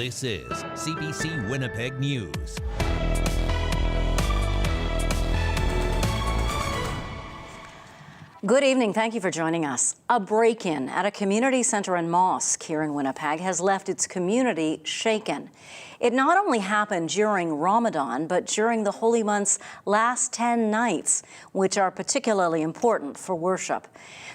This is CBC Winnipeg News. Good evening. Thank you for joining us. A break-in at a community centre and mosque here in Winnipeg has left its community shaken. It not only happened during Ramadan, but during the holy month's last 10 nights, which are particularly important for worship.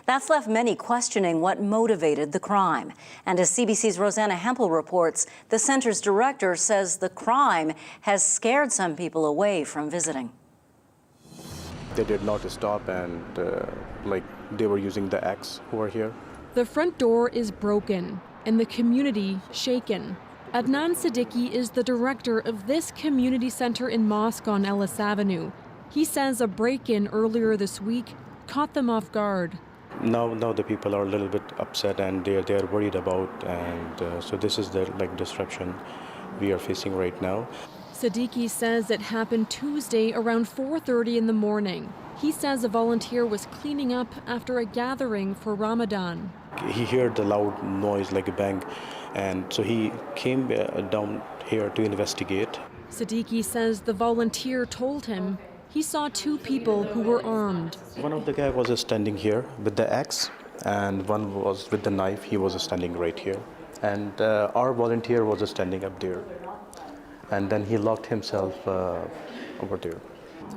That's left many questioning what motivated the crime. And as CBC's Rosanna Hempel reports, the centre's director says the crime has scared some people away from visiting. They did not stop and they were using the axe who were here. The front door is broken and the community shaken. Adnan Siddiqui is the director of this community center in Mosque on Ellis Avenue. He says a break-in earlier this week caught them off guard. Now the people are a little bit upset and they're worried about, and so this is the disruption we are facing right now. Siddiqui says it happened Tuesday around 4:30 in the morning. He says a volunteer was cleaning up after a gathering for Ramadan. He heard the loud noise like a bang, and so he came down here to investigate. Siddiqui says the volunteer told him he saw two people who were armed. One of the guys was standing here with the axe, and one was with the knife. He was standing right here, and our volunteer was standing up there. And then he locked himself over there.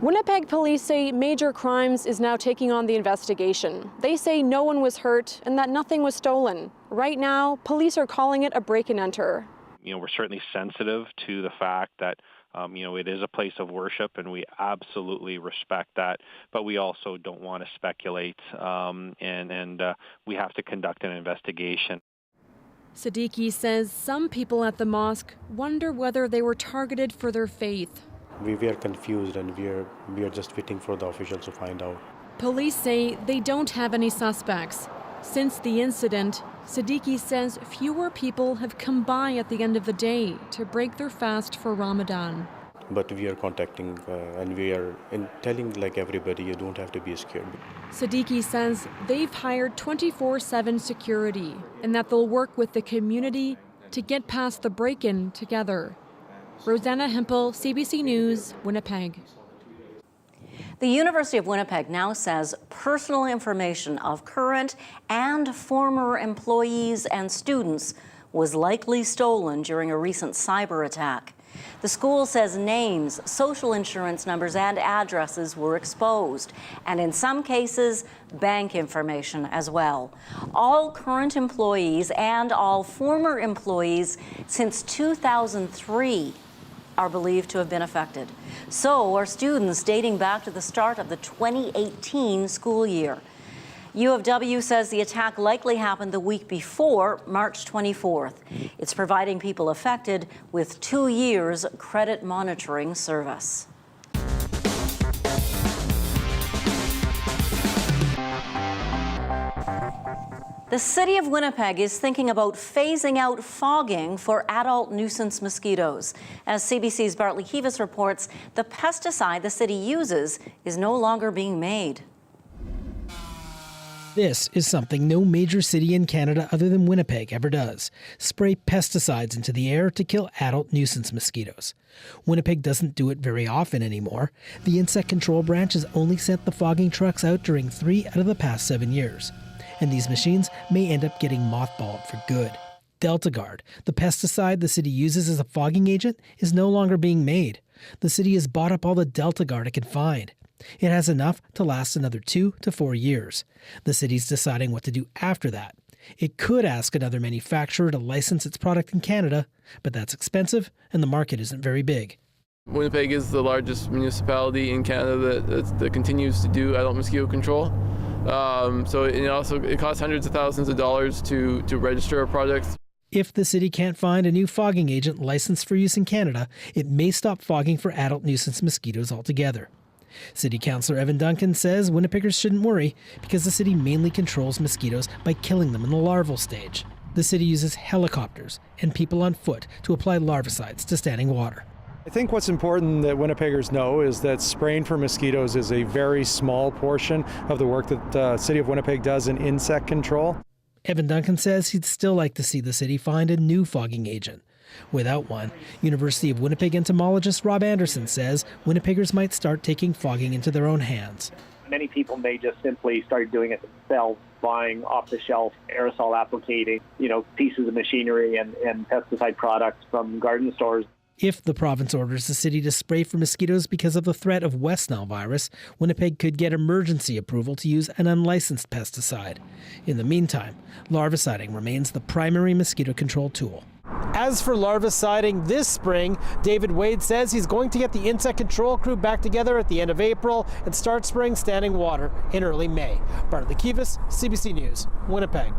Winnipeg police say Major Crimes is now taking on the investigation. They say no one was hurt and that nothing was stolen. Right now, police are calling it a break and enter. We're certainly sensitive to the fact that it is a place of worship, and we absolutely respect that. But we also don't want to speculate, and we have to conduct an investigation. Siddiqui says some people at the mosque wonder whether they were targeted for their faith. We are confused, and we are just waiting for the officials to find out. Police say they don't have any suspects. Since the incident, Siddiqui says fewer people have come by at the end of the day to break their fast for Ramadan. But we are contacting and we are telling everybody, you don't have to be scared. Siddiqui says they've hired 24/7 security and that they'll work with the community to get past the break-in together. Rosanna Hempel, CBC News, Winnipeg. The University of Winnipeg now says personal information of current and former employees and students was likely stolen during a recent cyber attack. The school says names, social insurance numbers, and addresses were exposed, and in some cases, bank information as well. All current employees and all former employees since 2003 are believed to have been affected. So are students dating back to the start of the 2018 school year. U of W says the attack likely happened the week before March 24th. It's providing people affected with 2 years credit monitoring service. The City of Winnipeg is thinking about phasing out fogging for adult nuisance mosquitoes. As CBC's Bartley Heavis reports, the pesticide the city uses is no longer being made. This is something no major city in Canada other than Winnipeg ever does: spray pesticides into the air to kill adult nuisance mosquitoes. Winnipeg doesn't do it very often anymore. The insect control branch has only sent the fogging trucks out during 3 out of the past 7 years. And these machines may end up getting mothballed for good. DeltaGuard, the pesticide the city uses as a fogging agent, is no longer being made. The city has bought up all the DeltaGuard it can find. It has enough to last another 2 to 4 years. The city's deciding what to do after that. It could ask another manufacturer to license its product in Canada, but that's expensive and the market isn't very big. Winnipeg is the largest municipality in Canada that continues to do adult mosquito control. So it costs hundreds of thousands of dollars to register a product. If the city can't find a new fogging agent licensed for use in Canada, it may stop fogging for adult nuisance mosquitoes altogether. City Councillor Evan Duncan says Winnipeggers shouldn't worry because the city mainly controls mosquitoes by killing them in the larval stage. The city uses helicopters and people on foot to apply larvicides to standing water. I think what's important that Winnipeggers know is that spraying for mosquitoes is a very small portion of the work that the City of Winnipeg does in insect control. Evan Duncan says he'd still like to see the city find a new fogging agent, Without one, University of Winnipeg entomologist Rob Anderson says Winnipeggers might start taking fogging into their own hands. Many people may just simply start doing it themselves, buying off-the-shelf aerosol applicating, pieces of machinery and pesticide products from garden stores. If the province orders the city to spray for mosquitoes because of the threat of West Nile virus, Winnipeg could get emergency approval to use an unlicensed pesticide. In the meantime, larviciding remains the primary mosquito control tool. As for larviciding this spring, David Wade says he's going to get the insect control crew back together at the end of April and start spraying standing water in early May. Bartley Kivas, CBC News, Winnipeg.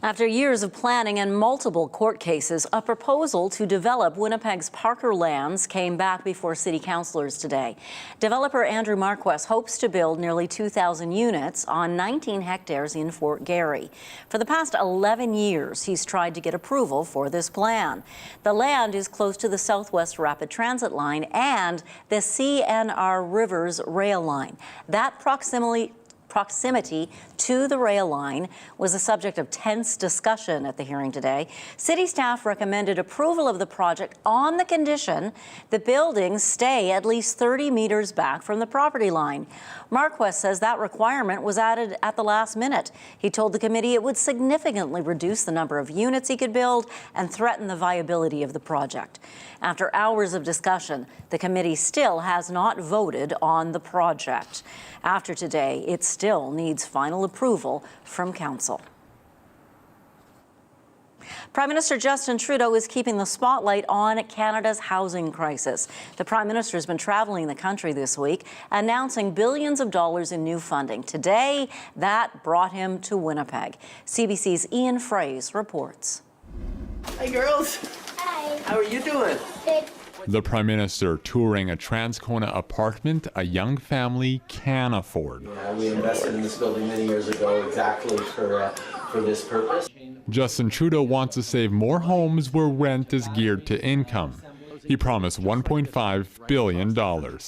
After years of planning and multiple court cases, a proposal to develop Winnipeg's Parker lands came back before city councillors today. Developer Andrew Marquess hopes to build nearly 2,000 units on 19 hectares in Fort Garry. For the past 11 years, he's tried to get approval for this plan. The land is close to the Southwest Rapid Transit line and the CNR Rivers rail line. That proximity to the rail line was a subject of tense discussion at the hearing today. City staff recommended approval of the project on the condition the buildings stay at least 30 meters back from the property line. Marquess says that requirement was added at the last minute. He told the committee it would significantly reduce the number of units he could build and threaten the viability of the project. After hours of discussion, the committee still has not voted on the project. After today, it still needs final approval from Council. Prime Minister Justin Trudeau is keeping the spotlight on Canada's housing crisis. The Prime Minister has been traveling the country this week, announcing billions of dollars in new funding. Today, that brought him to Winnipeg. CBC's Ian Fraze reports. Hi, girls. Hi. How are you doing? Good. The Prime Minister touring a Transcona apartment a young family can afford. Yeah, we invested in this building many years ago exactly for this purpose. Justin Trudeau wants to save more homes where rent is geared to income. He promised $1.5 billion.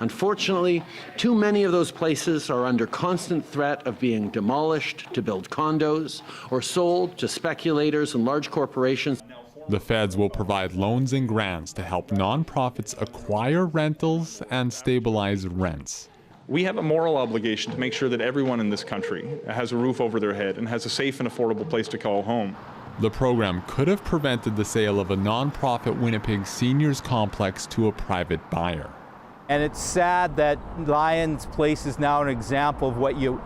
Unfortunately, too many of those places are under constant threat of being demolished to build condos or sold to speculators and large corporations. The feds will provide loans and grants to help nonprofits acquire rentals and stabilize rents. We have a moral obligation to make sure that everyone in this country has a roof over their head and has a safe and affordable place to call home. The program could have prevented the sale of a nonprofit Winnipeg seniors complex to a private buyer. And it's sad that Lions Place is now an example of what you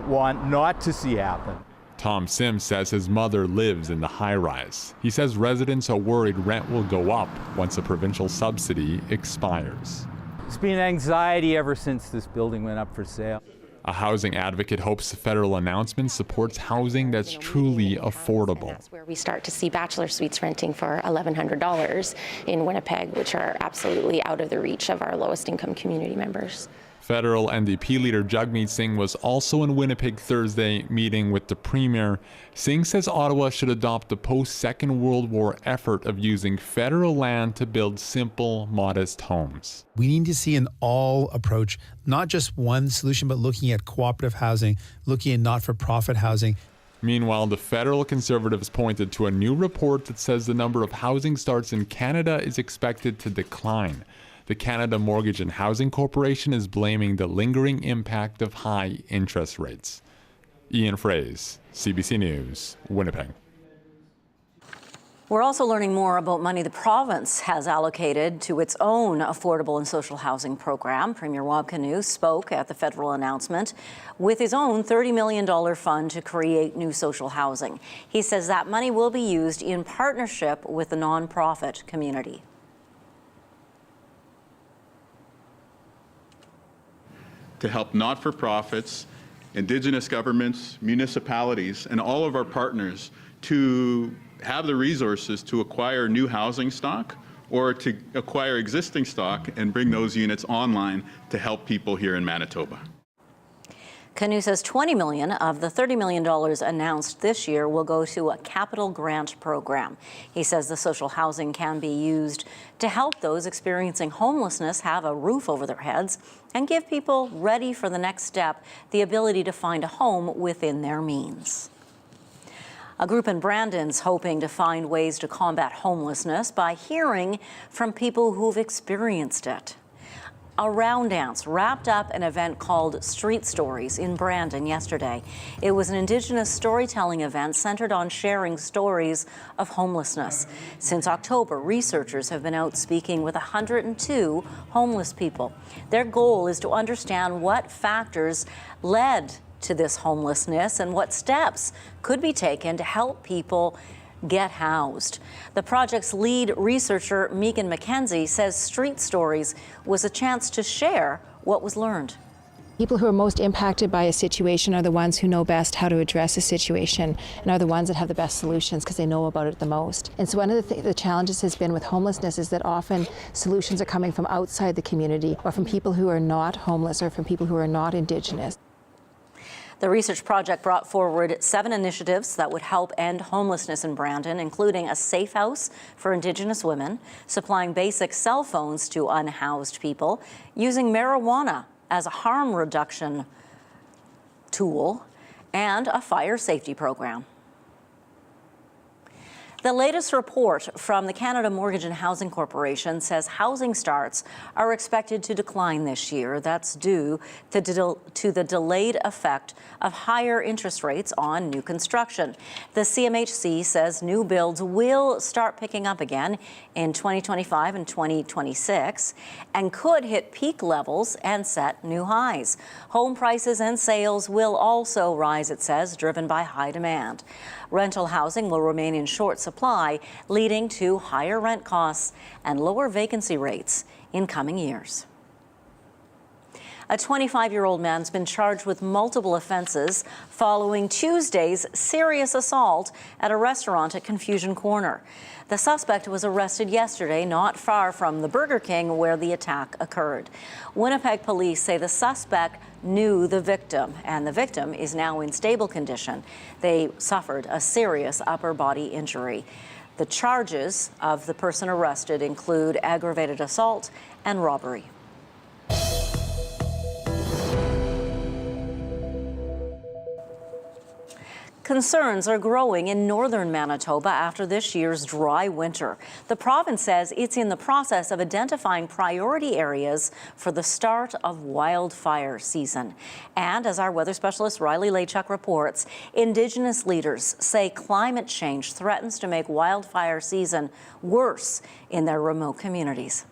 want not to see happen. Tom Sims says his mother lives in the high-rise. He says residents are worried rent will go up once the provincial subsidy expires. It's been anxiety ever since this building went up for sale. A housing advocate hopes the federal announcement supports housing that's truly affordable. That's where we start to see bachelor suites renting for $1,100 in Winnipeg, which are absolutely out of the reach of our lowest income community members. Federal NDP leader Jagmeet Singh was also in Winnipeg Thursday meeting with the Premier. Singh says Ottawa should adopt the post-Second World War effort of using federal land to build simple, modest homes. We need to see an all approach, not just one solution, but looking at cooperative housing, looking at not-for-profit housing. Meanwhile, the federal Conservatives pointed to a new report that says the number of housing starts in Canada is expected to decline. The Canada Mortgage and Housing Corporation is blaming the lingering impact of high interest rates. Ian Fraze, CBC News, Winnipeg. We're also learning more about money the province has allocated to its own affordable and social housing program. Premier Rob Canoe spoke at the federal announcement with his own $30 million fund to create new social housing. He says that money will be used in partnership with the nonprofit community. To help not-for-profits, Indigenous governments, municipalities, and all of our partners to have the resources to acquire new housing stock or to acquire existing stock and bring those units online to help people here in Manitoba. Canoe says $20 million of the $30 million announced this year will go to a capital grant program. He says the social housing can be used to help those experiencing homelessness have a roof over their heads and give people ready for the next step the ability to find a home within their means. A group in Brandon's hoping to find ways to combat homelessness by hearing from people who've experienced it. A round dance wrapped up an event called Street Stories in Brandon yesterday. It was an Indigenous storytelling event centered on sharing stories of homelessness. Since October, researchers have been out speaking with 102 homeless people. Their goal is to understand what factors led to this homelessness and what steps could be taken to help people get housed. The project's lead researcher, Megan McKenzie, says Street Stories was a chance to share what was learned. People who are most impacted by a situation are the ones who know best how to address a situation and are the ones that have the best solutions because they know about it the most. And so one of the challenges has been with homelessness is that often solutions are coming from outside the community or from people who are not homeless or from people who are not Indigenous. The research project brought forward 7 initiatives that would help end homelessness in Brandon, including a safe house for Indigenous women, supplying basic cell phones to unhoused people, using marijuana as a harm reduction tool, and a fire safety program. The latest report from the Canada Mortgage and Housing Corporation says housing starts are expected to decline this year. That's due to the delayed effect of higher interest rates on new construction. The CMHC says new builds will start picking up again in 2025 and 2026 and could hit peak levels and set new highs. Home prices and sales will also rise, it says, driven by high demand. Rental housing will remain in short supply, leading to higher rent costs and lower vacancy rates in coming years. A 25-year-old man's been charged with multiple offenses following Tuesday's serious assault at a restaurant at Confusion Corner. The suspect was arrested yesterday not far from the Burger King where the attack occurred. Winnipeg police say the suspect knew the victim, and the victim is now in stable condition. They suffered a serious upper body injury. The charges of the person arrested include aggravated assault and robbery. Concerns are growing in northern Manitoba after this year's dry winter. The province says it's in the process of identifying priority areas for the start of wildfire season. And as our weather specialist Riley Lachuk reports, Indigenous leaders say climate change threatens to make wildfire season worse in their remote communities.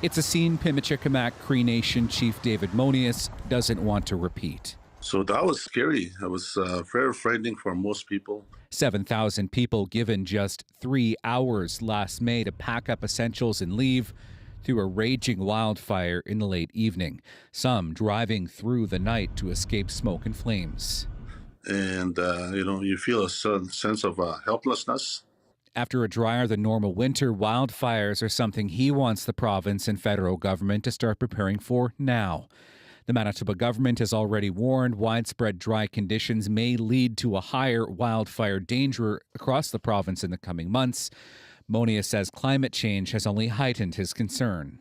It's a scene Pimicikamak Cree Nation Chief David Monius doesn't want to repeat. So that was scary. It was very frightening for most people. 7,000 people given just 3 hours last May to pack up essentials and leave through a raging wildfire in the late evening. Some driving through the night to escape smoke and flames. And, you feel a certain sense of helplessness. After a drier than normal winter, wildfires are something he wants the province and federal government to start preparing for now. The Manitoba government has already warned widespread dry conditions may lead to a higher wildfire danger across the province in the coming months. Monia says climate change has only heightened his concern.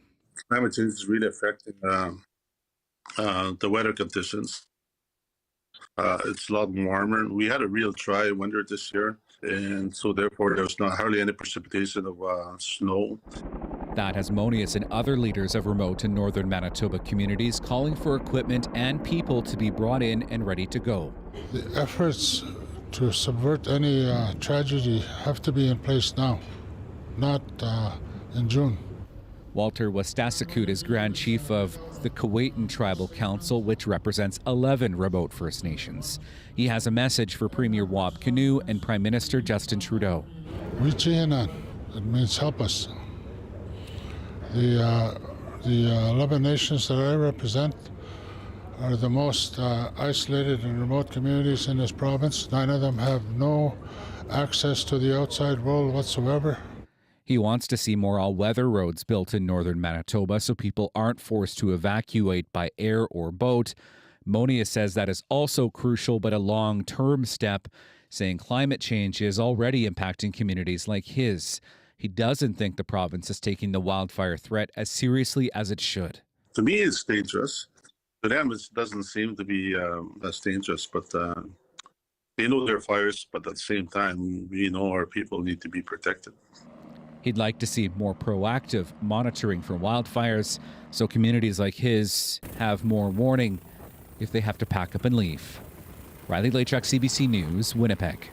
Climate change is really affecting the weather conditions. It's a lot warmer. We had a real dry winter this year, and so therefore there's not hardly any precipitation of snow. That has Monius and other leaders of remote and northern Manitoba communities calling for equipment and people to be brought in and ready to go. The efforts to subvert any tragedy have to be in place now, not in June. Walter Wastasikut is Grand Chief of the Kuwaitan Tribal Council, which represents 11 remote First Nations. He has a message for Premier Wab Kinew and Prime Minister Justin Trudeau. It means help us. The 11 nations that I represent are the most isolated and remote communities in this province. 9 of them have no access to the outside world whatsoever. He wants to see more all-weather roads built in northern Manitoba so people aren't forced to evacuate by air or boat. Monia says that is also crucial, but a long-term step, saying climate change is already impacting communities like his. He doesn't think the province is taking the wildfire threat as seriously as it should. To me, it's dangerous. To them, it doesn't seem to be as dangerous, but they know there are fires, but at the same time, we know our people need to be protected. He'd like to see more proactive monitoring for wildfires so communities like his have more warning if they have to pack up and leave. Riley Lachuk, CBC News, Winnipeg.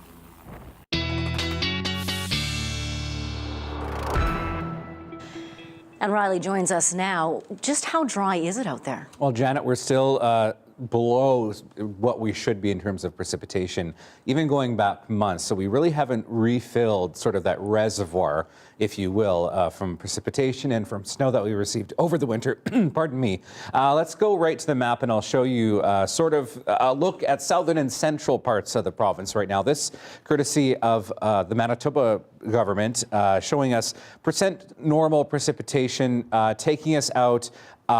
And Riley joins us now. Just how dry is it out there? Well, Janet, we're still below what we should be in terms of precipitation, even going back months. So we really haven't refilled sort of that reservoir, if you will, from precipitation and from snow that we received over the winter. Pardon me. Let's go right to the map and I'll show you sort of a look at southern and central parts of the province right now. This courtesy of the Manitoba government showing us percent normal precipitation taking us out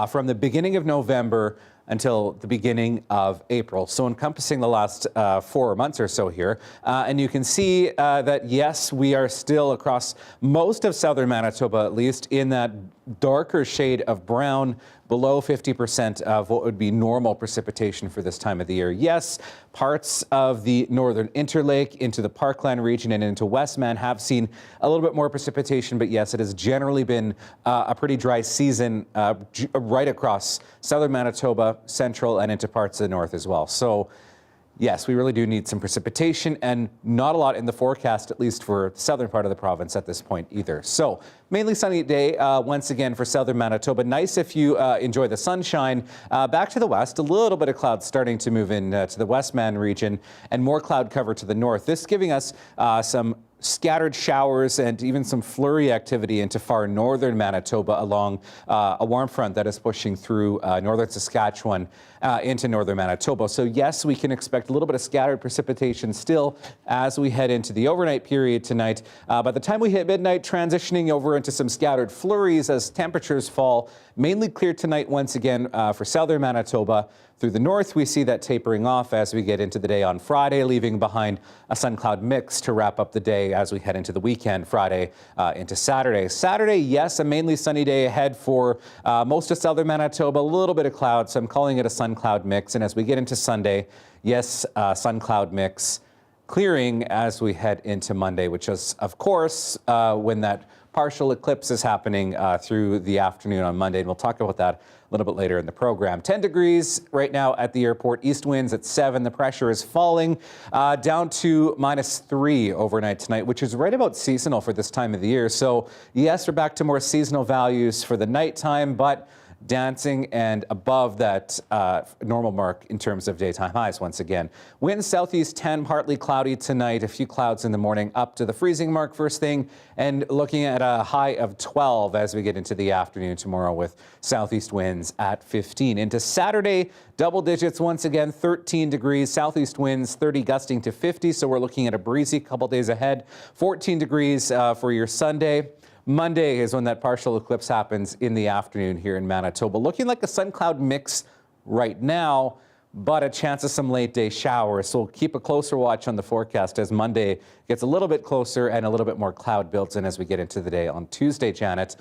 from the beginning of November until the beginning of April, so encompassing the last 4 months or so here. And you can see that, yes, we are still across most of southern Manitoba, at least, in that darker shade of brown, below 50% of what would be normal precipitation for this time of the year. Yes, parts of the northern Interlake into the Parkland region and into Westman have seen a little bit more precipitation, but yes, it has generally been a pretty dry season right across southern Manitoba, central, and into parts of the north as well. So yes, we really do need some precipitation, and not a lot in the forecast, at least for the southern part of the province at this point either. So mainly sunny day once again for southern Manitoba. Nice if you enjoy the sunshine. Back to the west, a little bit of clouds starting to move in to the Westman region, and more cloud cover to the north. This giving us some scattered showers and even some flurry activity into far northern Manitoba along a warm front that is pushing through northern Saskatchewan into northern Manitoba. So yes, we can expect a little bit of scattered precipitation still as we head into the overnight period tonight. By the time we hit midnight, transitioning over into some scattered flurries as temperatures fall. Mainly clear tonight once again for southern Manitoba. Through the north, we see that tapering off as we get into the day on Friday, leaving behind a sun-cloud mix to wrap up the day as we head into the weekend, Friday into Saturday. Saturday, yes, a mainly sunny day ahead for most of southern Manitoba, a little bit of clouds, so I'm calling it a sun-cloud mix. And as we get into Sunday, yes, sun-cloud mix clearing as we head into Monday, which is, of course, when that partial eclipse is happening through the afternoon on Monday, and we'll talk about that a little bit later in the program. 10 degrees right now at the airport, east winds at 7. The pressure is falling down to -3 overnight tonight, which is right about seasonal for this time of the year. So yes, we're back to more seasonal values for the nighttime, but dancing and above that normal mark in terms of daytime highs once again. Winds southeast 10, partly cloudy tonight, a few clouds in the morning up to the freezing mark first thing, and looking at a high of 12 as we get into the afternoon tomorrow with southeast winds at 15. Into Saturday, double digits once again, 13 degrees, southeast winds 30 gusting to 50, so we're looking at a breezy couple days ahead. 14 degrees for your Sunday. Monday is when that partial eclipse happens in the afternoon here in Manitoba. Looking like a sun-cloud mix right now, but a chance of some late-day showers. So we'll keep a closer watch on the forecast as Monday gets a little bit closer and a little bit more cloud built in as we get into the day on Tuesday, Janet.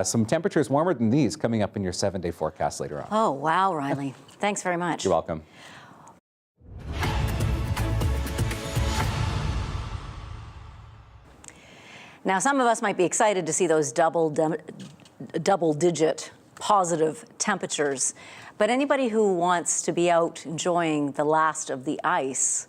Some temperatures warmer than these coming up in your 7-day forecast later on. Oh, wow, Riley. Thanks very much. You're welcome. Now, some of us might be excited to see those double-digit positive temperatures, but anybody who wants to be out enjoying the last of the ice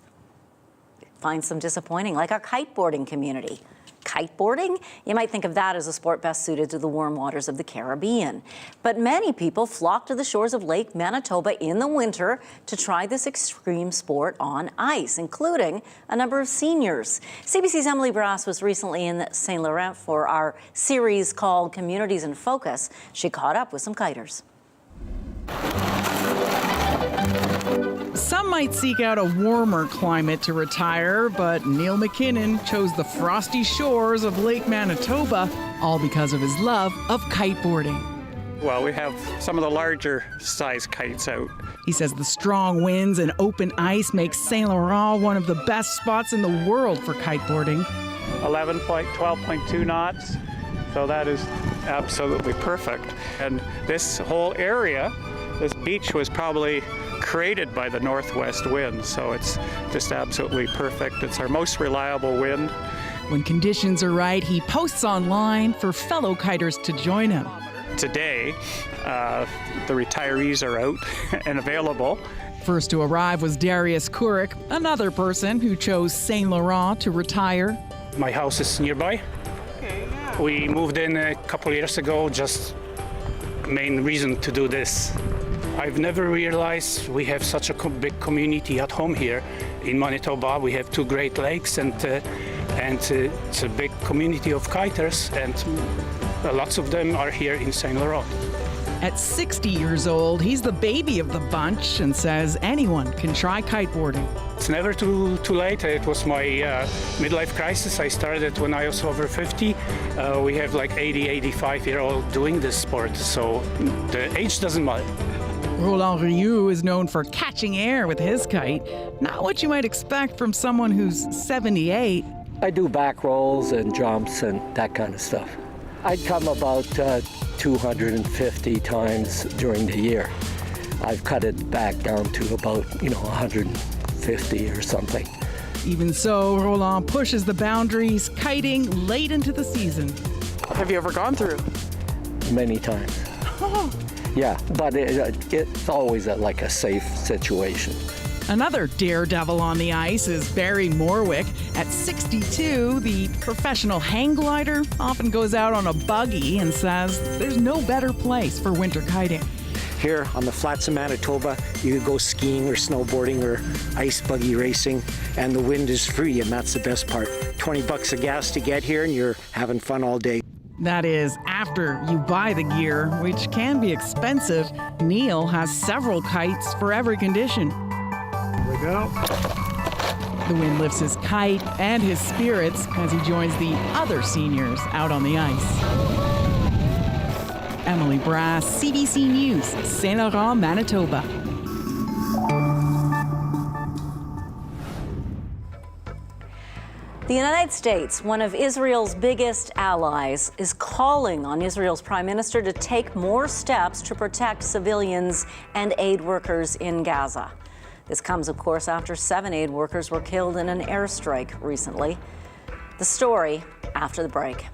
finds some disappointing, like our kiteboarding community. Kiteboarding? You might think of that as a sport best suited to the warm waters of the Caribbean. But many people flock to the shores of Lake Manitoba in the winter to try this extreme sport on ice, including a number of seniors. CBC's Emily Brass was recently in St. Laurent for our series called Communities in Focus. She caught up with some kiters. Some might seek out a warmer climate to retire, but Neil McKinnon chose the frosty shores of Lake Manitoba, all because of his love of kiteboarding. Well, we have some of the larger size kites out. He says the strong winds and open ice make St. Laurent one of the best spots in the world for kiteboarding. 12.2 knots, so that is absolutely perfect. And this whole area, this beach was probably created by the northwest wind, so it's just absolutely perfect. It's our most reliable wind. When conditions are right, he posts online for fellow kiters to join him. Today, the retirees are out and available. First to arrive was Darius Kurik, another person who chose Saint Laurent to retire. My house is nearby. We moved in a couple years ago, just main reason to do this. I've never realized we have such a big community at home here in Manitoba. We have 2 Great Lakes, and it's a big community of kiters, and lots of them are here in Saint Laurent. At 60 years old, he's the baby of the bunch and says anyone can try kiteboarding. It's never too late. It was my midlife crisis. I started when I was over 50. We have like 80, 85-year-old doing this sport, so the age doesn't matter. Roland Rioux is known for catching air with his kite. Not what you might expect from someone who's 78. I do back rolls and jumps and that kind of stuff. I'd come about 250 times during the year. I've cut it back down to about, 150 or something. Even so, Roland pushes the boundaries, kiting late into the season. Have you ever gone through? Many times. Yeah, but it's always like a safe situation. Another daredevil on the ice is Barry Morwick. At 62, the professional hang glider often goes out on a buggy and says there's no better place for winter kiting. Here on the flats of Manitoba, you could go skiing or snowboarding or ice buggy racing, and the wind is free, and that's the best part. $20 of gas to get here, and you're having fun all day. That is, after you buy the gear, which can be expensive. Neil has several kites for every condition. Here we go. The wind lifts his kite and his spirits as he joins the other seniors out on the ice. Emily Brass, CBC News, Saint Laurent, Manitoba. The United States, one of Israel's biggest allies, is calling on Israel's prime minister to take more steps to protect civilians and aid workers in Gaza. This comes, of course, after 7 aid workers were killed in an airstrike recently. The story after the break.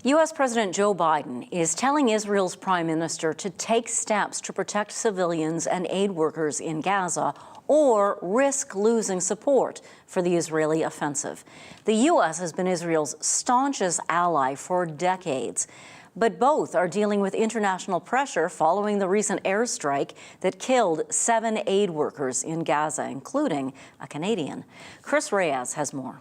U.S. President Joe Biden is telling Israel's prime minister to take steps to protect civilians and aid workers in Gaza or risk losing support for the Israeli offensive. The U.S. has been Israel's staunchest ally for decades, but both are dealing with international pressure following the recent airstrike that killed 7 aid workers in Gaza, including a Canadian. Chris Reyes has more.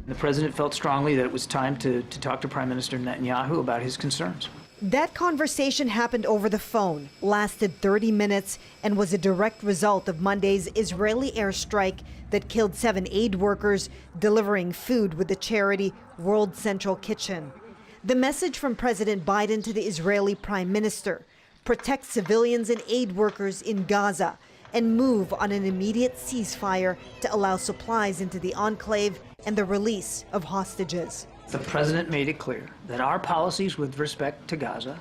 The president felt strongly that it was time to talk to Prime Minister Netanyahu about his concerns. That conversation happened over the phone, lasted 30 minutes, and was a direct result of Monday's Israeli airstrike that killed 7 aid workers delivering food with the charity World Central Kitchen. The message from President Biden to the Israeli Prime Minister: protect civilians and aid workers in Gaza and move on an immediate ceasefire to allow supplies into the enclave and the release of hostages. The president made it clear that our policies with respect to Gaza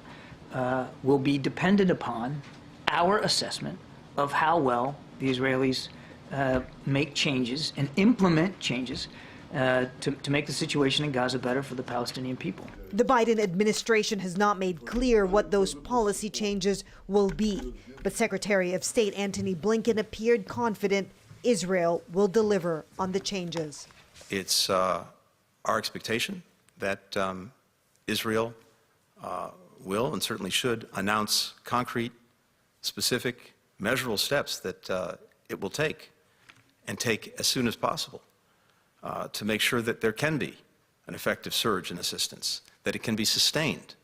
will be dependent upon our assessment of how well the Israelis make changes and implement changes to make the situation in Gaza better for the Palestinian people. The Biden administration has not made clear what those policy changes will be, but Secretary of State Antony Blinken appeared confident Israel will deliver on the changes. It's our expectation that Israel will and certainly should announce concrete, specific, measurable steps that it will take, and take as soon as possible, to make sure that there can be an effective surge in assistance, that it can be sustained,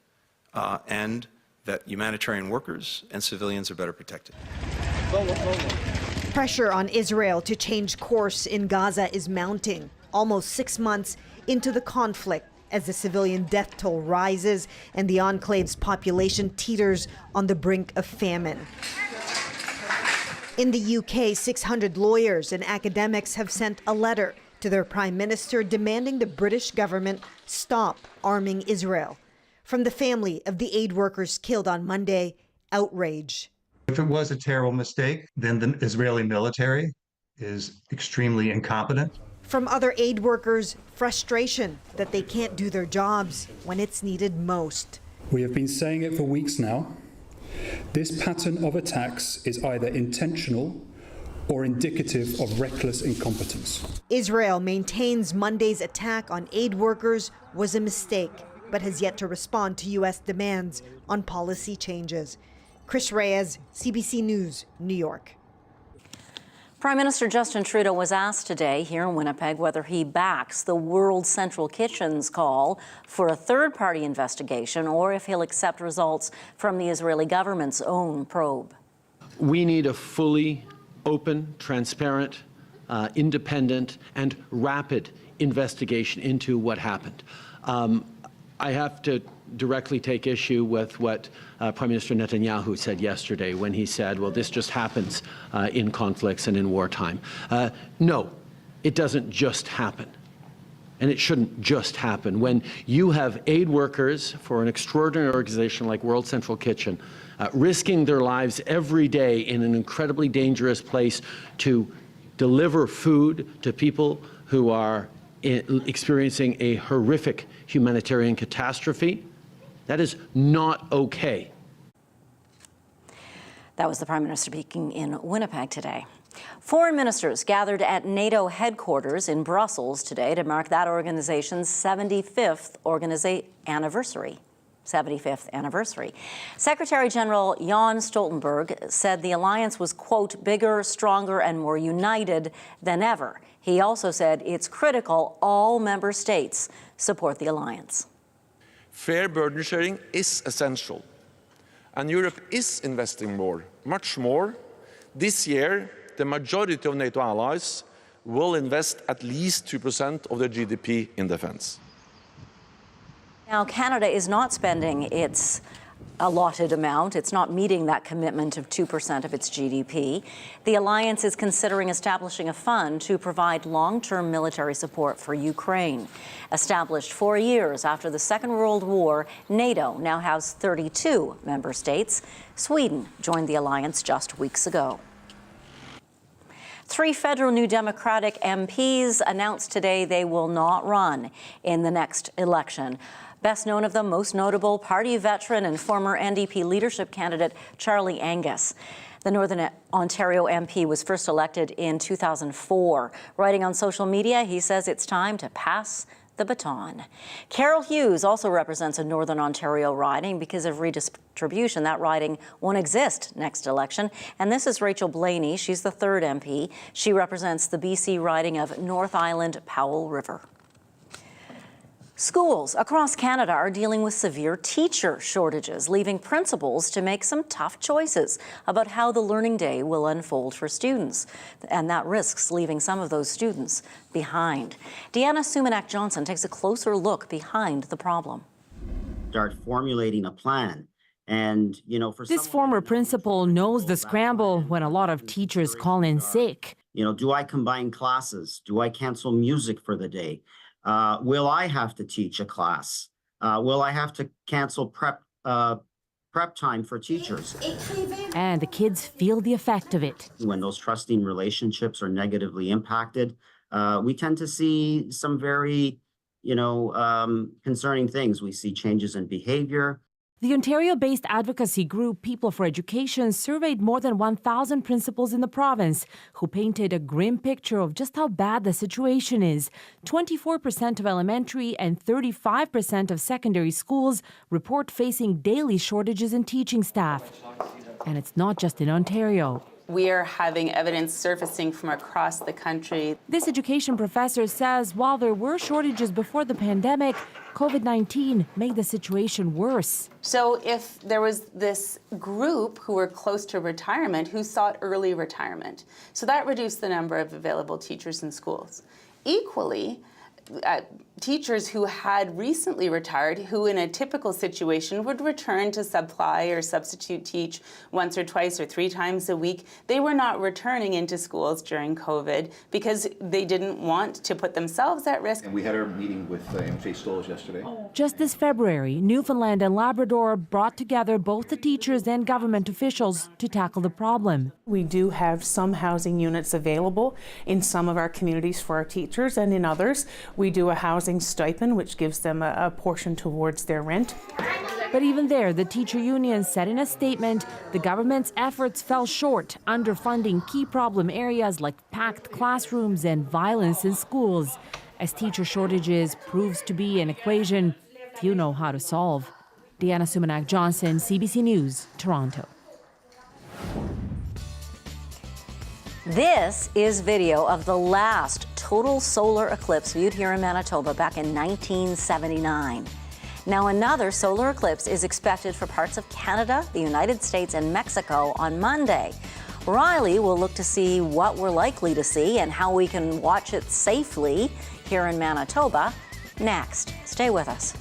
and that humanitarian workers and civilians are better protected. Pressure on Israel to change course in Gaza is mounting, almost 6 months into the conflict, as the civilian death toll rises and the enclave's population teeters on the brink of famine. In the UK, 600 lawyers and academics have sent a letter to their prime minister demanding the British government stop arming Israel. From the family of the aid workers killed on Monday, outrage. If it was a terrible mistake, then the Israeli military is extremely incompetent. From other aid workers, frustration that they can't do their jobs when it's needed most. We have been saying it for weeks now. This pattern of attacks is either intentional or indicative of reckless incompetence. Israel maintains Monday's attack on aid workers was a mistake, but has yet to respond to U.S. demands on policy changes. Chris Reyes, CBC News, New York. Prime Minister Justin Trudeau was asked today here in Winnipeg whether he backs the World Central Kitchen's call for a third-party investigation or if he'll accept results from the Israeli government's own probe. We need a fully open, transparent, independent, and rapid investigation into what happened. I have to directly take issue with what Prime Minister Netanyahu said yesterday when he said, well, this just happens in conflicts and in wartime. No, it doesn't just happen. And it shouldn't just happen. When you have aid workers for an extraordinary organization like World Central Kitchen risking their lives every day in an incredibly dangerous place to deliver food to people who are experiencing a horrific humanitarian catastrophe, that is not okay. That was the Prime Minister speaking in Winnipeg today. Foreign ministers gathered at NATO headquarters in Brussels today to mark that organization's 75th anniversary. Secretary General Jens Stoltenberg said the alliance was, quote, bigger, stronger, and more united than ever. He also said it's critical all member states support the alliance. Fair burden sharing is essential, and Europe is investing more, much more. This year, the majority of NATO allies will invest at least 2% of their GDP in defense. Now, Canada is not spending its allotted amount. It's not meeting that commitment of 2% of its GDP. The alliance is considering establishing a fund to provide long-term military support for Ukraine. Established 4 years after the Second World War, NATO now has 32 member states. Sweden joined the alliance just weeks ago. 3 federal New Democratic MPs announced today they will not run in the next election. Best known of them, most notable, party veteran and former NDP leadership candidate Charlie Angus. The Northern Ontario MP was first elected in 2004. Writing on social media, he says it's time to pass the baton. Carol Hughes also represents a Northern Ontario riding. Because of redistribution, that riding won't exist next election. And this is Rachel Blaney. She's the 3rd MP. She represents the BC riding of North Island Powell River. Schools across Canada are dealing with severe teacher shortages, leaving principals to make some tough choices about how the learning day will unfold for students. And that risks leaving some of those students behind. Deanna Sumanak-Johnson takes a closer look behind the problem. Start formulating a plan. And, for this former principal knows the scramble when a lot of teachers call in sick. Do I combine classes? Do I cancel music for the day? Will I have to teach a class? Will I have to cancel prep time for teachers? And the kids feel the effect of it. When those trusting relationships are negatively impacted, we tend to see some very, concerning things. We see changes in behavior. The Ontario-based advocacy group People for Education surveyed more than 1,000 principals in the province who painted a grim picture of just how bad the situation is. 24% of elementary and 35% of secondary schools report facing daily shortages in teaching staff. And it's not just in Ontario. We are having evidence surfacing from across the country. This education professor says while there were shortages before the pandemic, COVID-19 made the situation worse. So if there was this group who were close to retirement who sought early retirement, so that reduced the number of available teachers in schools. Equally, teachers who had recently retired, who in a typical situation would return to supply or substitute teach once or twice or 3 times a week, they were not returning into schools during COVID because they didn't want to put themselves at risk. And we had our meeting with MFA Stoles yesterday. Just this February, Newfoundland and Labrador brought together both the teachers and government officials to tackle the problem. We do have some housing units available in some of our communities for our teachers, and in others we do a housing stipend, which gives them a portion towards their rent. But even there, the teacher union said in a statement the government's efforts fell short, underfunding key problem areas like packed classrooms and violence in schools. As teacher shortages proves to be an equation few know how to solve. Deanna Sumanak-Johnson, CBC News, Toronto. This is video of the last total solar eclipse viewed here in Manitoba back in 1979. Now another solar eclipse is expected for parts of Canada, the United States, and Mexico on Monday. Riley will look to see what we're likely to see and how we can watch it safely here in Manitoba next. Stay with us.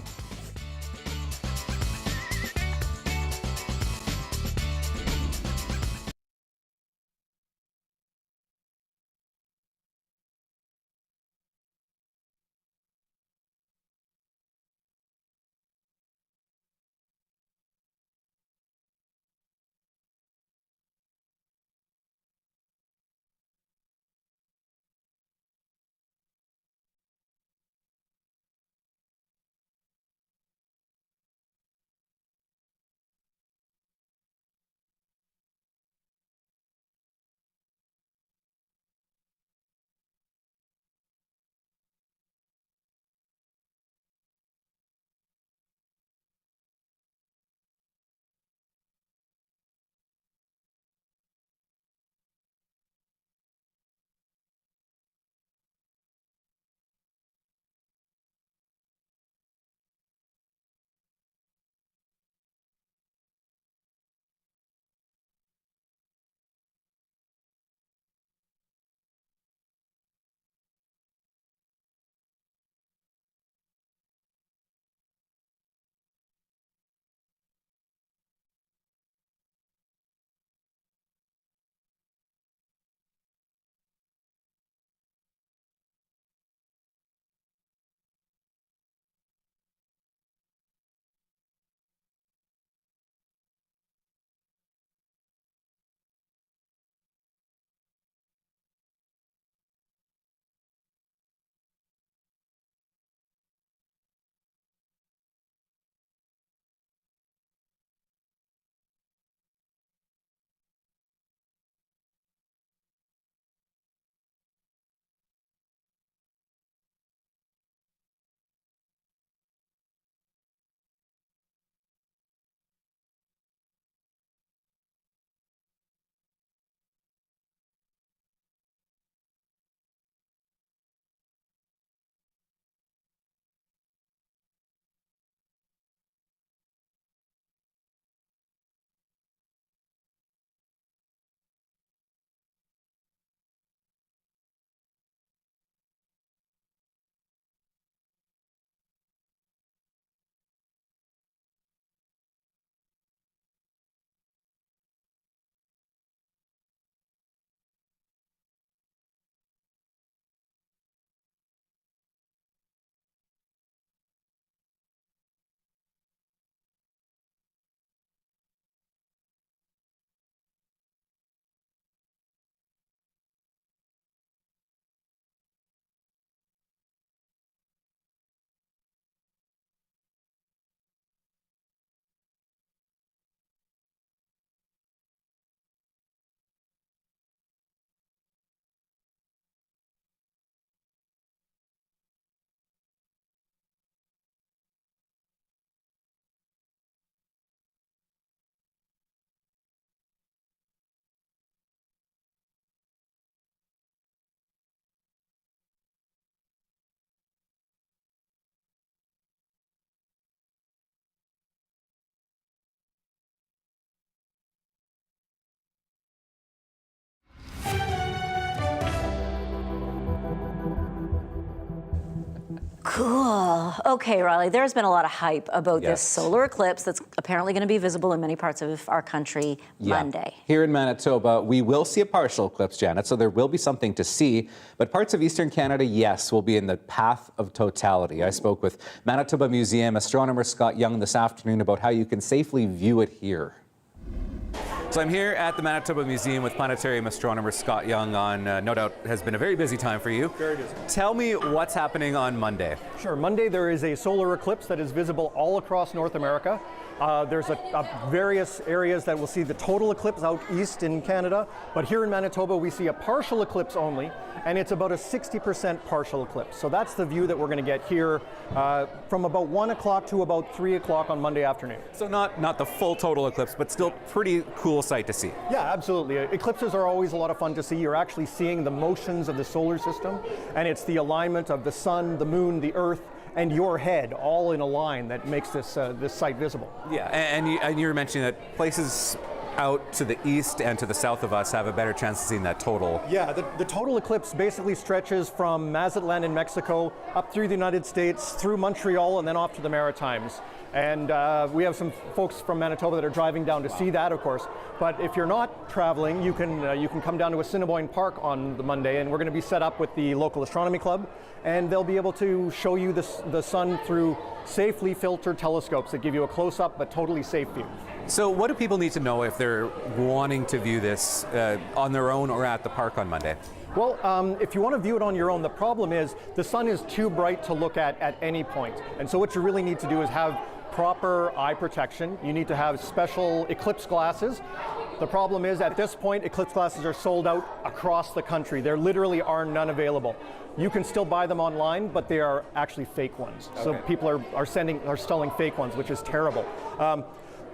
Cool. Okay, Riley, there's been a lot of hype about this solar eclipse that's apparently going to be visible in many parts of our country Monday. Here in Manitoba, we will see a partial eclipse, Janet, so there will be something to see. But parts of Eastern Canada, yes, will be in the path of totality. I spoke with Manitoba Museum astronomer Scott Young this afternoon about how you can safely view it here. So I'm here at the Manitoba Museum with planetarium astronomer Scott Young on, no doubt, has been a very busy time for you. Very busy. Tell me what's happening on Monday. Sure. Monday there is a solar eclipse that is visible all across North America. There's various areas that will see the total eclipse out east in Canada, but here in Manitoba we see a partial eclipse only, and it's about a 60% partial eclipse. So that's the view that we're going to get here from about 1 o'clock to about 3 o'clock on Monday afternoon. So not the full total eclipse, but still pretty cool sight to see. Yeah, absolutely. Eclipses are always a lot of fun to see. You're actually seeing the motions of the solar system, and it's the alignment of the sun, the moon, the earth, and your head all in a line that makes this this sight visible. Yeah, and you were mentioning that places out to the east and to the south of us have a better chance of seeing that total. Yeah, the total eclipse basically stretches from Mazatlan in Mexico up through the United States, through Montreal, and then off to the Maritimes. And we have some folks from Manitoba that are driving down to see that, of course. But if you're not traveling, you can come down to Assiniboine Park on the Monday, and we're going to be set up with the local astronomy club, and they'll be able to show you the sun through safely filtered telescopes that give you a close-up but totally safe view. So what do people need to know if they're wanting to view this on their own or at the park on Monday? Well, if you want to view it on your own, the problem is the sun is too bright to look at any point. And so what you really need to do is have proper eye protection. You need to have special eclipse glasses. The problem is at this point, eclipse glasses are sold out across the country. There literally are none available. You can still buy them online, but they are actually fake ones. Okay. So people are selling fake ones, which is terrible.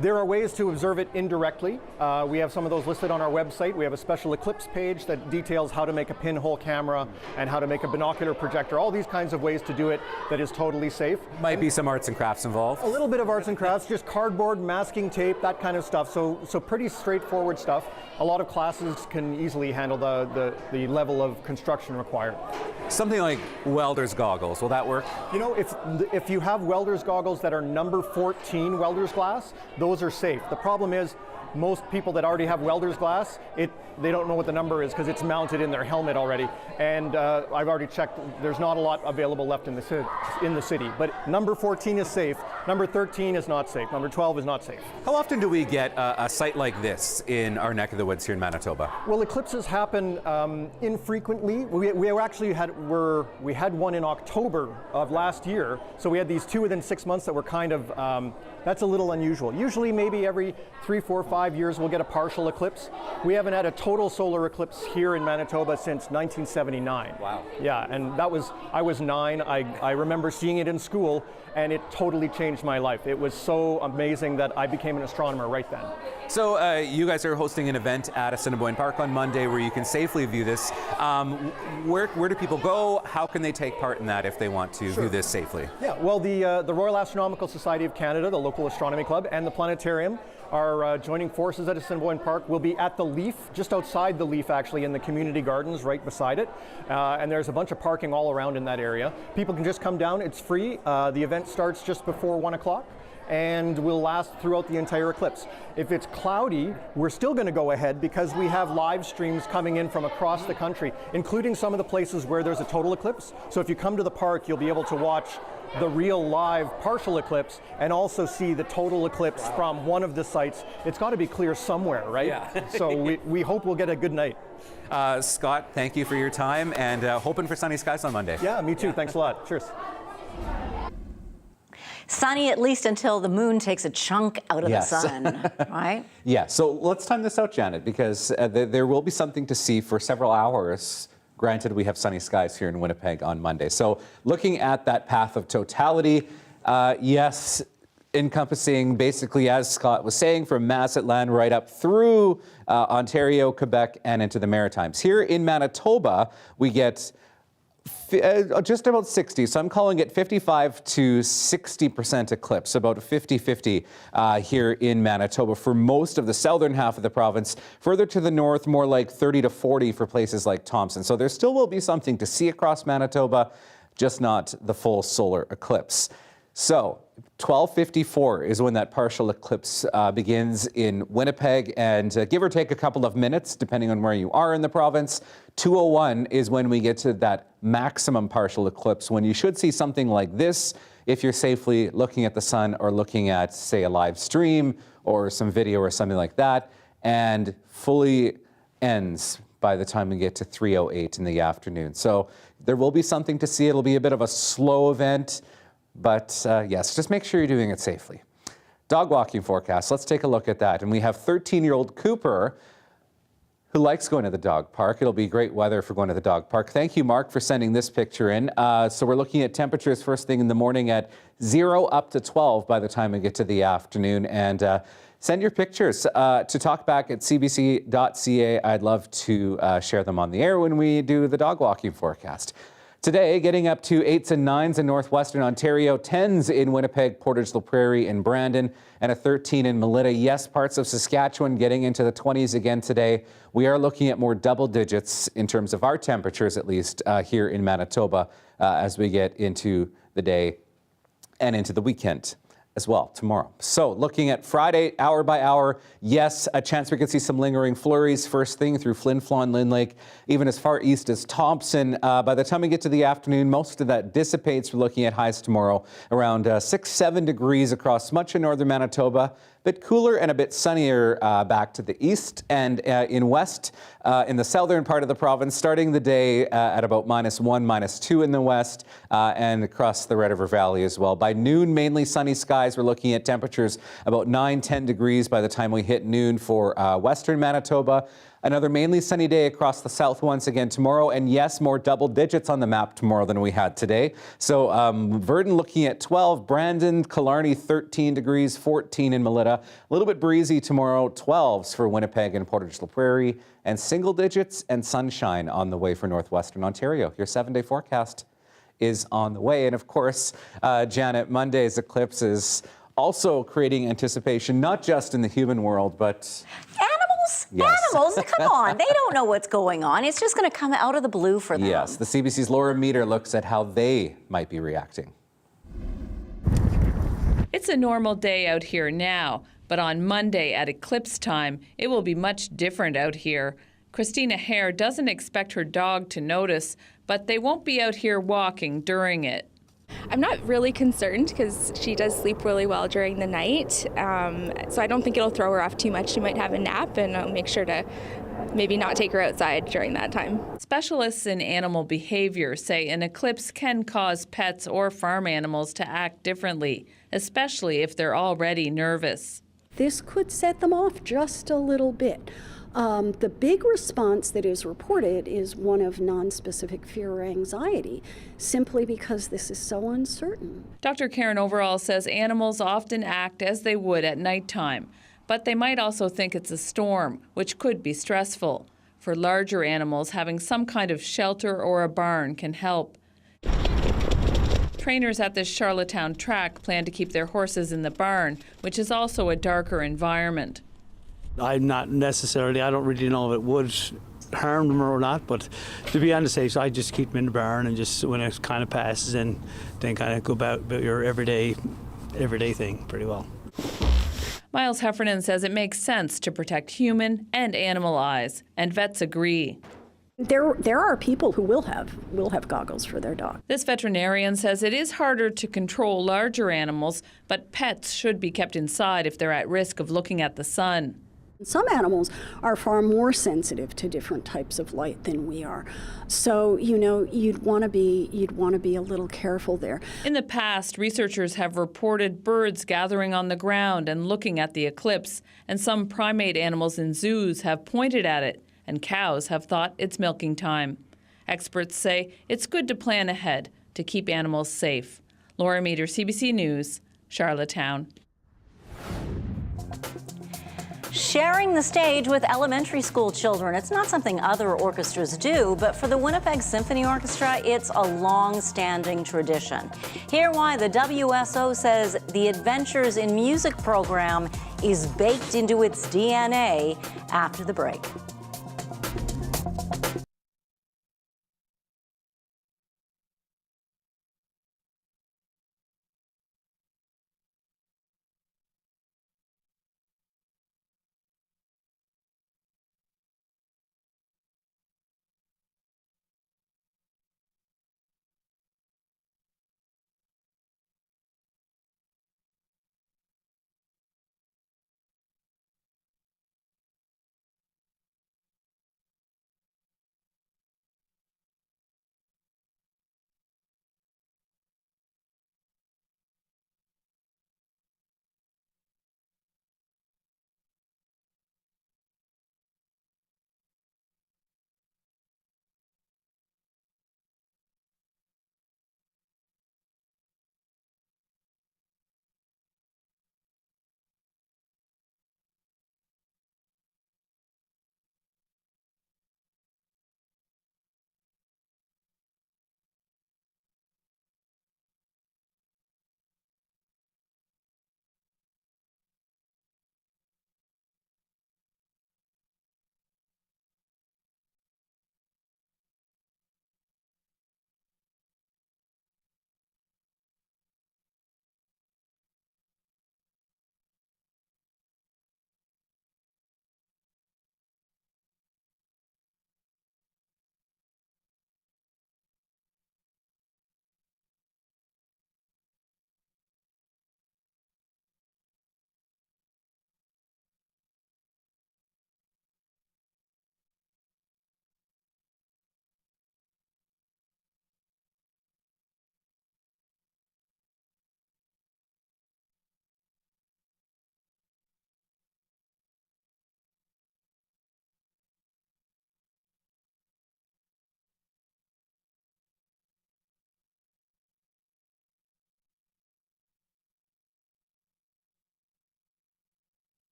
There are ways to observe it indirectly. We have some of those listed on our website. We have a special eclipse page that details how to make a pinhole camera and how to make a binocular projector, all these kinds of ways to do it that is totally safe. Might be some arts and crafts involved. A little bit of arts and crafts, just cardboard, masking tape, that kind of stuff. So pretty straightforward stuff. A lot of classes can easily handle the level of construction required. Something like welder's goggles, will that work? You know, if you have welder's goggles that are number 14 welder's glass, those are safe. The problem is most people that already have welder's glass, they don't know what the number is because it's mounted in their helmet already. And I've already checked, there's not a lot available left in the city. But number 14 is safe. Number 13 is not safe. Number 12 is not safe. How often do we get a site like this in our neck of the woods here in Manitoba? Well, eclipses happen infrequently. We actually had one in October of last year. So we had these two within 6 months that were kind of, that's a little unusual. Usually maybe every 3, 4, 5 years we'll get a partial eclipse. We haven't had a total solar eclipse here in Manitoba since 1979. Wow. Yeah, and I was 9. I remember seeing it in school, and it totally changed my life. It was so amazing that I became an astronomer right then. So you guys are hosting an event at Assiniboine Park on Monday where you can safely view this. Where do people go? How can they take part in that if they want to view this safely? Yeah, well, the Royal Astronomical Society of Canada, the local astronomy club, and the planetarium are joining forces at Assiniboine Park. We'll be at the Leaf, just outside the Leaf actually, in the community gardens right beside it. And there's a bunch of parking all around in that area. People can just come down, it's free. The event starts just before 1 o'clock and will last throughout the entire eclipse. If it's cloudy, we're still going to go ahead because we have live streams coming in from across the country, including some of the places where there's a total eclipse. So if you come to the park, you'll be able to watch the real live partial eclipse and also see the total eclipse from one of the sites. It's got to be clear somewhere, right? Yeah. So we hope we'll get a good night. Scott, thank you for your time, and hoping for sunny skies on Monday. Yeah, me too. Thanks a lot. Cheers. Sunny at least until the moon takes a chunk out of the sun, right? Yeah, so let's time this out, Janet, because there will be something to see for several hours. Granted, we have sunny skies here in Winnipeg on Monday. So looking at that path of totality, yes, encompassing basically, as Scott was saying, from Mazatlan right up through Ontario, Quebec, and into the Maritimes. Here in Manitoba, we get just about 60, so I'm calling it 55 to 60% eclipse, about 50-50 here in Manitoba for most of the southern half of the province. Further to the north, more like 30 to 40 for places like Thompson. So there still will be something to see across Manitoba. just not the full solar eclipse. So 12:54 is when that partial eclipse begins in Winnipeg, and give or take a couple of minutes, depending on where you are in the province. 2:01 is when we get to that maximum partial eclipse, when you should see something like this if you're safely looking at the sun or looking at, say, a live stream or some video or something like that, and fully ends by the time we get to 3:08 in the afternoon. So there will be something to see. It'll be a bit of a slow event. But yes, just make sure you're doing it safely. Dog walking forecast, let's take a look at that. And we have 13-year-old Cooper who likes going to the dog park. It'll be great weather for going to the dog park. Thank you, Mark, for sending this picture in. So we're looking at temperatures first thing in the morning at 0 up to 12 by the time we get to the afternoon. And send your pictures to talkback@cbc.ca. I'd love to share them on the air when we do the dog walking forecast. Today, getting up to 8s and 9s in northwestern Ontario, 10s in Winnipeg, Portage la Prairie, and Brandon, and a 13 in Melita. Yes, parts of Saskatchewan getting into the 20s again today. We are looking at more double digits in terms of our temperatures, at least here in Manitoba, as we get into the day and into the weekend as well tomorrow. So looking at Friday, hour by hour, yes, a chance we could see some lingering flurries first thing through Flin Flon, Lynn Lake, even as far east as Thompson. By the time we get to the afternoon, most of that dissipates. We're looking at highs tomorrow around 6-7 degrees across much of northern Manitoba. A bit cooler and a bit sunnier back to the east and in west, in the southern part of the province, starting the day at about -1, -2 in the west and across the Red River Valley as well. By noon, mainly sunny skies. We're looking at temperatures about 9-10 degrees by the time we hit noon for western Manitoba. Another mainly sunny day across the south once again tomorrow. And yes, more double digits on the map tomorrow than we had today. So Verdun looking at 12, Brandon, Killarney 13 degrees, 14 in Melita. A little bit breezy tomorrow, 12s for Winnipeg and Portage la Prairie, and single digits and sunshine on the way for northwestern Ontario. Your 7-day forecast is on the way. And of course, Janet, Monday's eclipse is also creating anticipation, not just in the human world, but Yes. Animals, come on. They don't know what's going on. It's just going to come out of the blue for them. Yes, the CBC's Laura Meter looks at how they might be reacting. It's a normal day out here now, but on Monday at eclipse time, it will be much different out here. Christina Hare doesn't expect her dog to notice, but they won't be out here walking during it. I'm not really concerned because she does sleep really well during the night, so I don't think it'll throw her off too much. She might have a nap, and I'll make sure to maybe not take her outside during that time. Specialists in animal behavior say an eclipse can cause pets or farm animals to act differently, especially if they're already nervous. This could set them off just a little bit. The big response that is reported is one of nonspecific fear or anxiety, simply because this is so uncertain. Dr. Karen Overall says animals often act as they would at nighttime, but they might also think it's a storm, which could be stressful. For larger animals, having some kind of shelter or a barn can help. Trainers at this Charlottetown track plan to keep their horses in the barn, which is also a darker environment. I'm not necessarily, I don't really know if it would harm them or not, but to be on the safe side, I just keep them in the barn and just when it kind of passes in, then kind of go about your everyday thing pretty well. Miles Heffernan says it makes sense to protect human and animal eyes, and vets agree. There are people who will have goggles for their dog. This veterinarian says it is harder to control larger animals, but pets should be kept inside if they're at risk of looking at the sun. Some animals are far more sensitive to different types of light than we are. So, you'd want to be a little careful there. In the past, researchers have reported birds gathering on the ground and looking at the eclipse, and some primate animals in zoos have pointed at it, and cows have thought it's milking time. Experts say it's good to plan ahead to keep animals safe. Laura Meter, CBC News, Charlottetown. Sharing the stage with elementary school children. It's not something other orchestras do, but for the Winnipeg Symphony Orchestra, it's a long-standing tradition. Hear why the WSO says the Adventures in Music program is baked into its DNA after the break.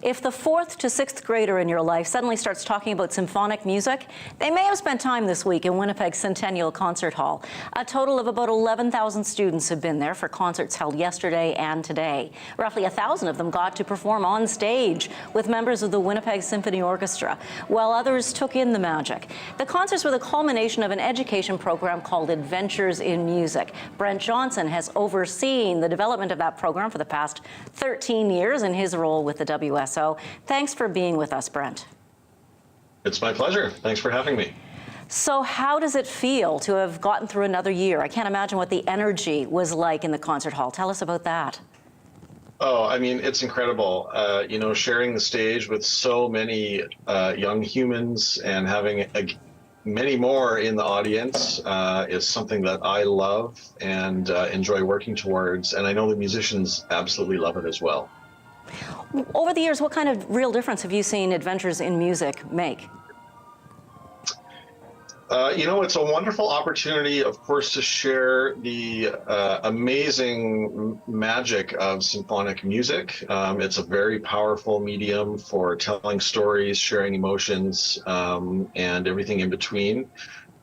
If the 4th to 6th grader in your life suddenly starts talking about symphonic music, they may have spent time this week in Winnipeg's Centennial Concert Hall. A total of about 11,000 students have been there for concerts held yesterday and today. Roughly 1,000 of them got to perform on stage with members of the Winnipeg Symphony Orchestra, while others took in the magic. The concerts were the culmination of an education program called Adventures in Music. Brent Johnson has overseen the development of that program for the past 13 years in his role with the WSO. Thanks for being with us, Brent. It's my pleasure. Thanks for having me. So how does it feel to have gotten through another year? I can't imagine what the energy was like in the concert hall. Tell us about that. Oh, I mean, it's incredible. You know, sharing the stage with so many young humans and having many more in the audience is something that I love and enjoy working towards. And I know the musicians absolutely love it as well. Over the years, what kind of real difference have you seen Adventures in Music make? You know, it's a wonderful opportunity, of course, to share the amazing magic of symphonic music. It's a very powerful medium for telling stories, sharing emotions, and everything in between.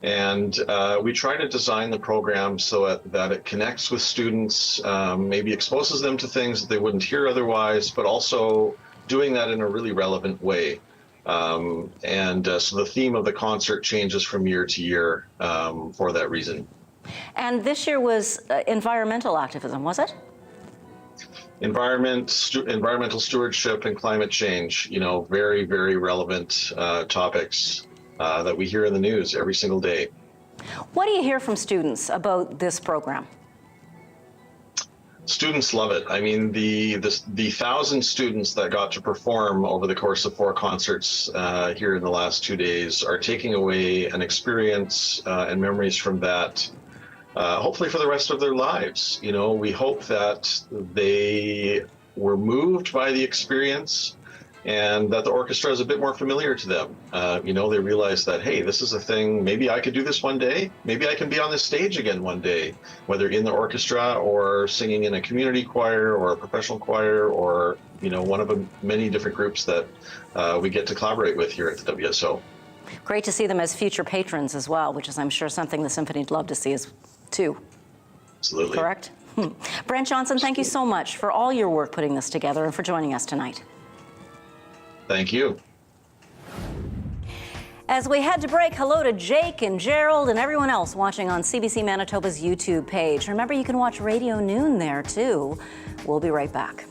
And we try to design the program so that it connects with students, maybe exposes them to things that they wouldn't hear otherwise, but also doing that in a really relevant way. So the theme of the concert changes from year to year for that reason. And this year was environmental activism, was it? Environmental stewardship and climate change, you know, very, very relevant topics that we hear in the news every single day. What do you hear from students about this program? Students love it. I mean, the 1,000 students that got to perform over the course of 4 concerts here in the last 2 days are taking away an experience and memories from that, hopefully for the rest of their lives. You know, we hope that they were moved by the experience and that the orchestra is a bit more familiar to them. You know, they realize that, hey, this is a thing, maybe I could do this one day. Maybe I can be on this stage again one day, whether in the orchestra or singing in a community choir or a professional choir or, you know, one of the many different groups that we get to collaborate with here at the WSO. Great to see them as future patrons as well, which is, I'm sure, something the Symphony'd love to see as too. Absolutely. Correct? Brent Johnson, thank you so much for all your work putting this together and for joining us tonight. Thank you. As we head to break, hello to Jake and Gerald and everyone else watching on CBC Manitoba's YouTube page. Remember, you can watch Radio Noon there, too. We'll be right back.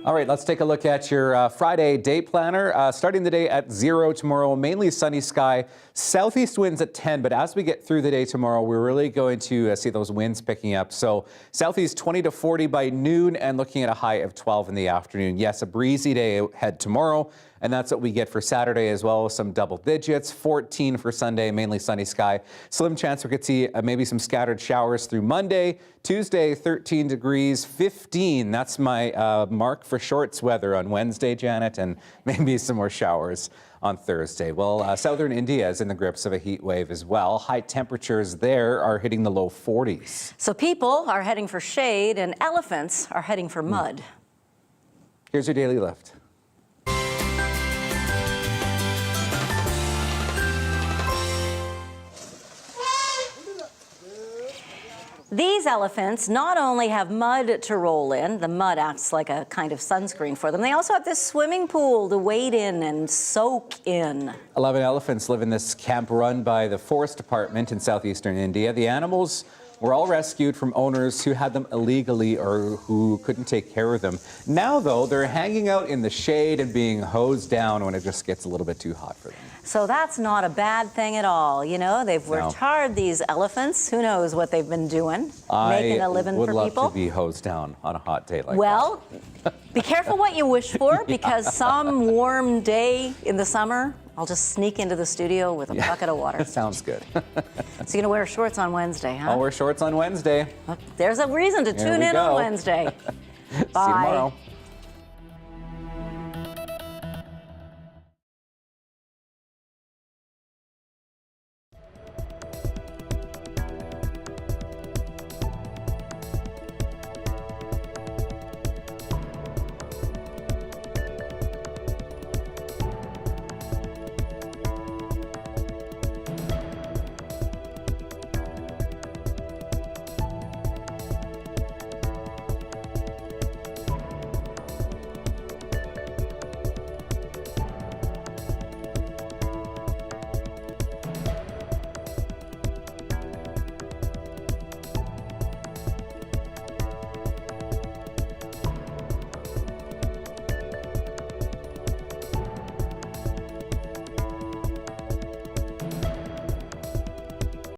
All right, let's take a look at your Friday day planner. Starting the day at 0 tomorrow, mainly sunny sky, southeast winds at 10. But as we get through the day tomorrow, we're really going to see those winds picking up. So southeast 20 to 40 by noon and looking at a high of 12 in the afternoon. Yes, a breezy day ahead tomorrow. And that's what we get for Saturday as well, some double digits. 14 for Sunday, mainly sunny sky. Slim chance we could see maybe some scattered showers through Monday. Tuesday, 13 degrees, 15. That's my mark for shorts weather on Wednesday, Janet, and maybe some more showers on Thursday. Well, southern India is in the grips of a heat wave as well. High temperatures there are hitting the low 40s. So people are heading for shade and elephants are heading for mud. Here's your daily lift. These elephants not only have mud to roll in, the mud acts like a kind of sunscreen for them, they also have this swimming pool to wade in and soak in. 11 elephants live in this camp run by the Forest Department in southeastern India. The animals were all rescued from owners who had them illegally or who couldn't take care of them. Now, though, they're hanging out in the shade and being hosed down when it just gets a little bit too hot for them. So that's not a bad thing at all. You know, they've worked hard, these elephants. Who knows what they've been doing, making a living for people. I would love to be hosed down on a hot day like that. Well, be careful what you wish for, because some warm day in the summer, I'll just sneak into the studio with a bucket of water. Sounds good. So you're going to wear shorts on Wednesday, huh? I'll wear shorts on Wednesday. There's a reason to tune in on Wednesday. Bye. See you tomorrow.